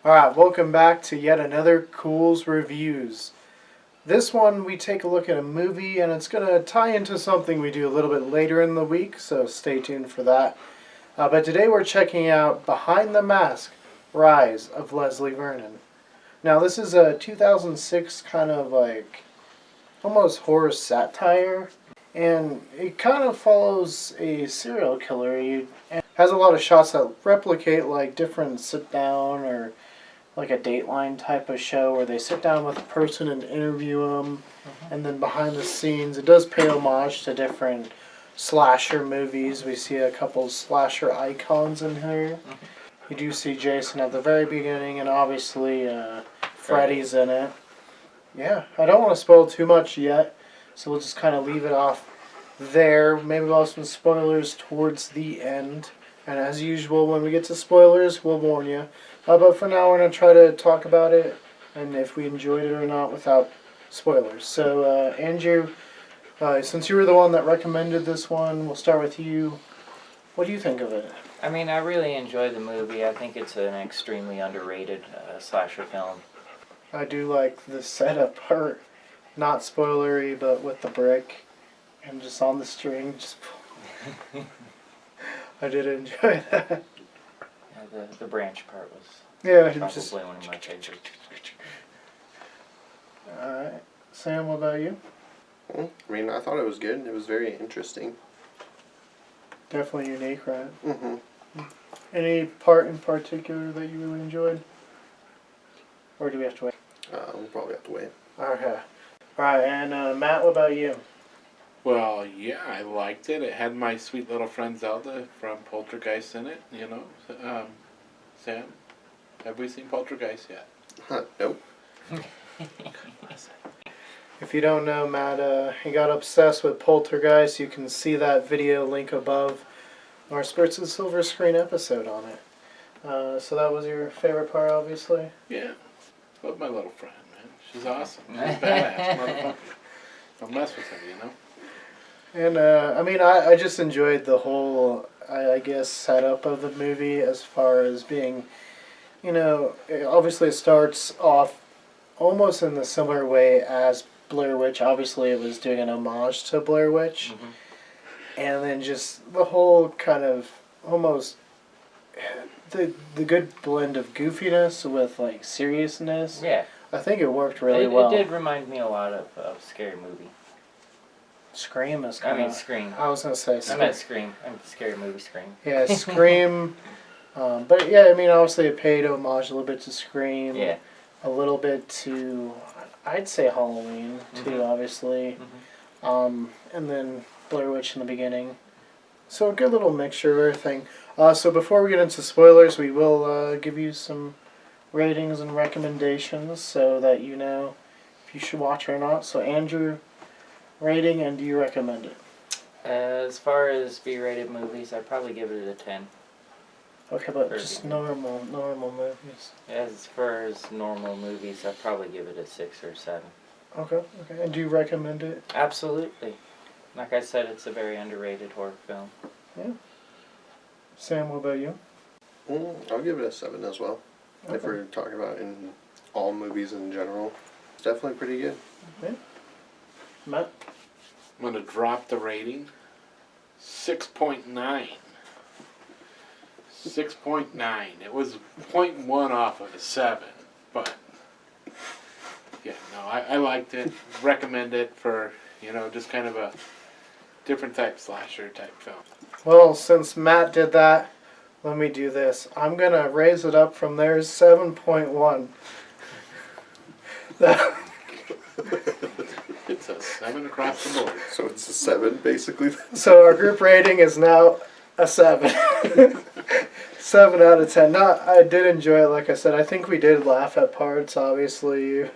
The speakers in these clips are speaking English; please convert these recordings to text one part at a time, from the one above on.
Alright, welcome back to yet another Culz Reviews. This one we take a look at a movie and it's going to tie into something we do a little bit later in the week, so stay tuned for that. But today we're checking out Behind the Mask, Rise of Leslie Vernon. Now this is a 2006 kind of like almost horror satire, and it kind of follows a serial killer. It has a lot of shots that replicate like different sit down or like a Dateline type of show where they sit down with a person and interview them, and then behind the scenes it does pay homage to different slasher movies. We see a couple slasher icons in here. You do see Jason at the very beginning, and obviously Freddy's in it. Yeah, I don't want to spoil too much yet, so we'll just kind of leave it off there. Maybe we'll have some spoilers towards the end. And as usual, when we get to spoilers, we'll warn you. But for now, we're going to try to talk about it and if we enjoyed it or not without spoilers. So, Andrew, since you were the one that recommended this one, we'll start with you. What do you think of it? I mean, I really enjoyed the movie. I think it's an extremely underrated slasher film. I do like the setup part. Not spoilery, but with the brick and just on the string. Just I did enjoy that. Yeah, the branch part was probably one of my favorites. Alright. Sam, what about you? I mean, I thought it was good. It was very interesting. Definitely unique, right? Mm-hmm. Any part in particular that you really enjoyed? Or do we have to wait? We'll probably have to wait. Okay. Alright, and Matt, what about you? Well, yeah, I liked it. It had my sweet little friend Zelda from Poltergeist in it, you know. Sam, have we seen Poltergeist yet? Nope. If you don't know, Matt, he got obsessed with Poltergeist. You can see that video link above our Spirits of Silver Screen episode on it. So that was your favorite part, obviously? Yeah. Love my little friend, man. She's awesome. She's a badass motherfucker. Don't mess with her, you know? And, I mean, I just enjoyed the whole, I guess, setup of the movie as far as being, you know, obviously it starts off almost in the similar way as Blair Witch. Obviously it was doing an homage to Blair Witch. Mm-hmm. And then just the whole kind of almost the good blend of goofiness with, like, seriousness. Yeah. I think it worked really well. It did remind me a lot of Scary Movie. Scream is kind of... I mean, Scream. I was going to say Scream. I meant Scream. I meant Scary Movie Scream. Yeah, Scream. But yeah, I mean, obviously it paid homage a little bit to Scream. Yeah. A little bit to, I'd say Halloween, too, obviously. Mm-hmm. And then Blair Witch in the beginning. So a good little mixture of everything. So before we get into spoilers, we will give you some ratings and recommendations so that you know if you should watch it or not. So Andrew, rating, and do you recommend it? As far as B-rated movies, I'd probably give it a 10. Okay, but just normal movies. As far as normal movies, I'd probably give it a 6 or 7. Okay. And do you recommend it? Absolutely. Like I said, it's a very underrated horror film. Yeah. Sam, what about you? I'll give it a 7 as well. Okay. If we're talking about in all movies in general, it's definitely pretty good. Okay. Matt? I'm going to drop the rating. 6.9. 6.9. It was 0.1 off of a 7, but yeah, no, I liked it. Recommend it for, you know, just kind of a different type slasher type film. Well, since Matt did that, let me do this. I'm going to raise it up from there, 7.1. It's a 7 across the board. So it's a 7, basically? So our group rating is now a 7. 7 out of 10. I did enjoy it, like I said. I think we did laugh at parts, obviously.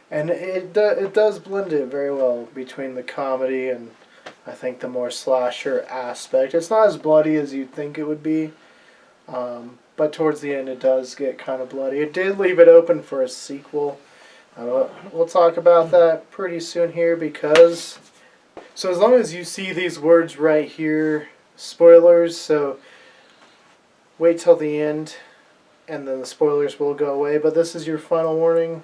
And it does blend it very well between the comedy and I think the more slasher aspect. It's not as bloody as you'd think it would be. But towards the end it does get kind of bloody. It did leave it open for a sequel. We'll talk about that pretty soon here because... So as long as you see these words right here, spoilers, so wait till the end and then the spoilers will go away. But this is your final warning.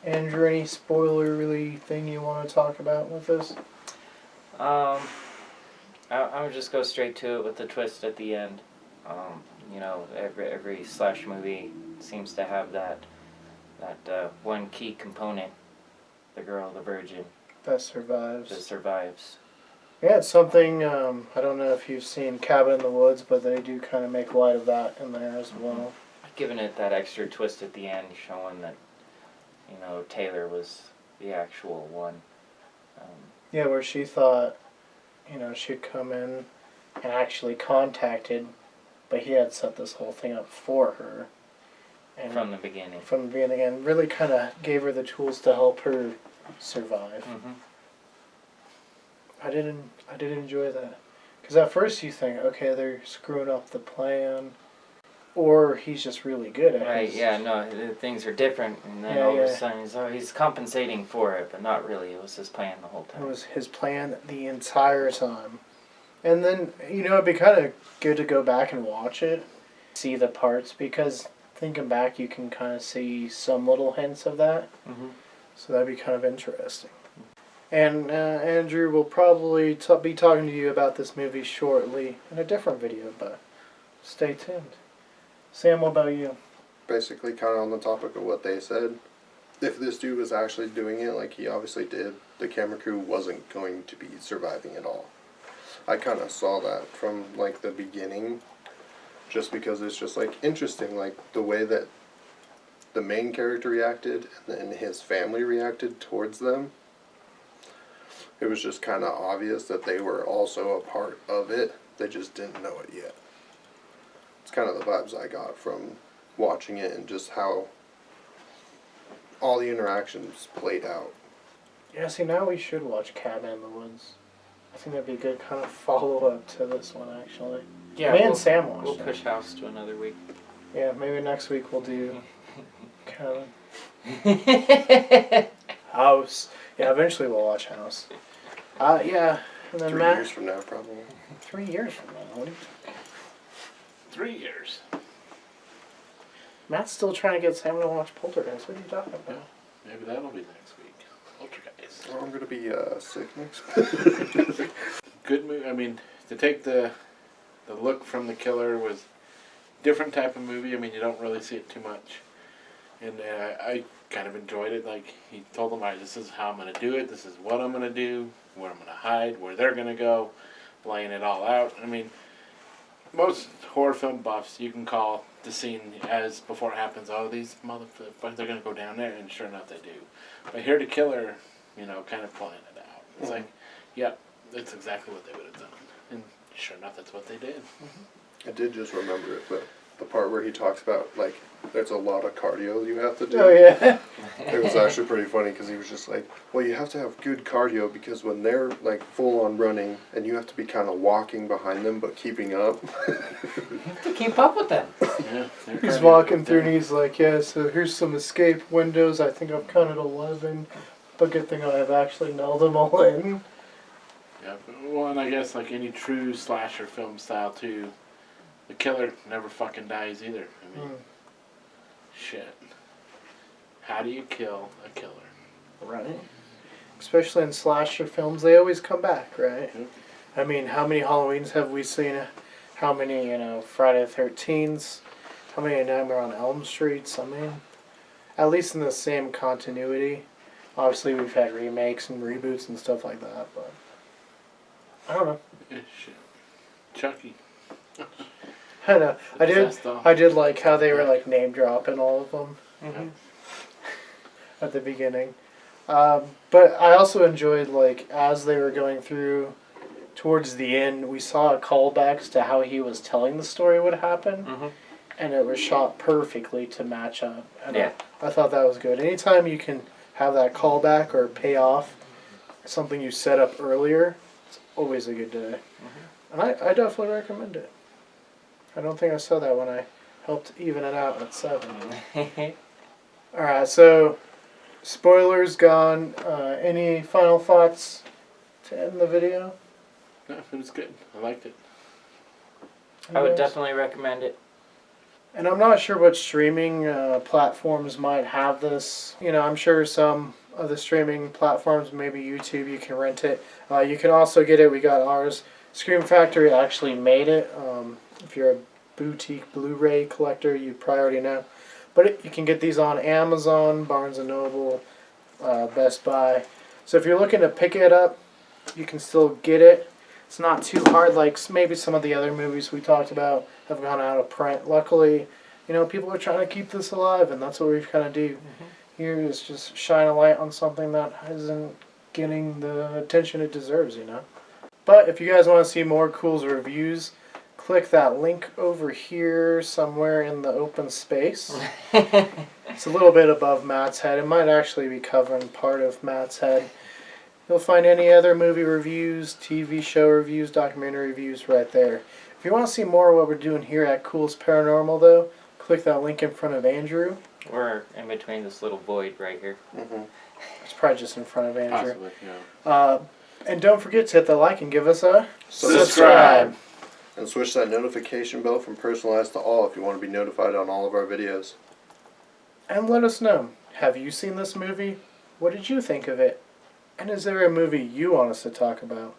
Andrew, any spoiler-really thing you want to talk about with this? I would just go straight to it with the twist at the end. You know, every slash movie seems to have that one key component, the girl, the virgin, That survives. that survives. Yeah, it's something, I don't know if you've seen Cabin in the Woods, but they do kind of make light of that in there as well. Giving it that extra twist at the end, showing that, you know, Taylor was the actual one. Yeah, where she thought, you know, she'd come in and actually contacted, but he had set this whole thing up for her. And From the beginning. From the beginning, and really kind of gave her the tools to help her survive. Mm-hmm. I did enjoy that. Because at first you think, okay, they're screwing up the plan, or he's just really good at it. Right, yeah, no, things are different, and then all of a sudden he's compensating for it, but not really. It was his plan the whole time. It was his plan the entire time. And then, you know, it'd be kind of good to go back and watch it, see the parts, because thinking back, you can kind of see some little hints of that. Mm-hmm. So that'd be kind of interesting. And Andrew will probably be talking to you about this movie shortly in a different video, but stay tuned. Sam, what about you? Basically, kind of on the topic of what they said, if this dude was actually doing it like he obviously did, the camera crew wasn't going to be surviving at all. I kind of saw that from like the beginning, just because it's just like interesting, like the way that the main character reacted and then his family reacted towards them. It was just kind of obvious that they were also a part of it. They just didn't know it yet. It's kind of the vibes I got from watching it and just how all the interactions played out. Yeah, see, now we should watch Cabin in the Woods. I think that'd be a good kind of follow-up to this one, actually. Yeah, Me and Sam watched we'll it. push House to another week. Yeah, maybe next week we'll do Cabin. House. Yeah, eventually we'll watch House. Yeah, and then 3 Matt. years from now, probably. 3 years from now. What do you... 3 years. Matt's still trying to get Sam to watch Poltergeist. What are you talking about? Maybe that'll be next week. Poltergeist. Oh, I'm gonna be sick next. Good movie. I mean, to take the look from the killer was different type of movie. I mean, you don't really see it too much, and I kind of enjoyed it. Like he told them, "Alright, this is how I'm gonna do it. This is what I'm gonna do. Where I'm gonna hide. Where they're gonna go." Laying it all out. I mean, most horror film buffs, you can call the scene as before it happens. Oh, these motherfuckers, they're gonna go down there, and sure enough, they do. But here, the killer, you know, kind of playing it out. It's like, yep, that's exactly what they would have done, and sure enough, that's what they did. I did just remember it, but the part where he talks about, like, there's a lot of cardio you have to do. Oh, yeah. It was actually pretty funny because he was just like, well, you have to have good cardio because when they're, like, full on running and you have to be kind of walking behind them but keeping up. To keep up with them. Yeah, He's walking through and he's like, yeah, so here's some escape windows. I think I've counted 11. But good thing I've actually nailed them all in. Yeah, well, and I guess like any true slasher film style too, the killer never fucking dies either. I mean, shit. How do you kill a killer? Right. Especially in slasher films, they always come back, right? Yep. I mean, how many Halloweens have we seen? How many, Friday the 13th? How many Nightmare on Elm Streets? I mean, at least in the same continuity. Obviously, we've had remakes and reboots and stuff like that, but I don't know. Yeah, shit. Chucky. I know. Possessed doll. I did like how they were like name dropping all of them Mm-hmm. at the beginning. But I also enjoyed like as they were going through towards the end, we saw callbacks to how he was telling the story would happen, Mm-hmm. and it was shot perfectly to match up. And Yeah. I thought that was good. Anytime you can have that callback or pay off something you set up earlier, it's always a good day. And I definitely recommend it. I don't think I saw that when I helped even it out at 7. Alright, so spoilers gone. Any final thoughts to end the video? No, it was good. I liked it. I would You guys? definitely recommend it. And I'm not sure what streaming platforms might have this. You know, I'm sure some of the streaming platforms, maybe YouTube, you can rent it. You can also get it. We got ours. Scream Factory actually made it. If you're a boutique Blu-ray collector, you probably already know. But you can get these on Amazon, Barnes & Noble, Best Buy. So if you're looking to pick it up, you can still get it. It's not too hard like maybe some of the other movies we talked about have gone out of print. Luckily, you know, people are trying to keep this alive, and that's what we kind of do. Here is just shine a light on something that isn't getting the attention it deserves, you know. But if you guys want to see more Culz reviews, click that link over here somewhere in the open space. It's a little bit above Matt's head. It might actually be covering part of Matt's head. You'll find any other movie reviews, TV show reviews, documentary reviews right there. If you want to see more of what we're doing here at Culz Paranormal, though, click that link in front of Andrew. We're in between this little void right here. It's probably just in front of Andrew. Possibly, yeah. And don't forget to hit the like and give us a Subscribe. And switch that notification bell from personalized to all if you want to be notified on all of our videos. And let us know. Have you seen this movie? What did you think of it? And is there a movie you want us to talk about?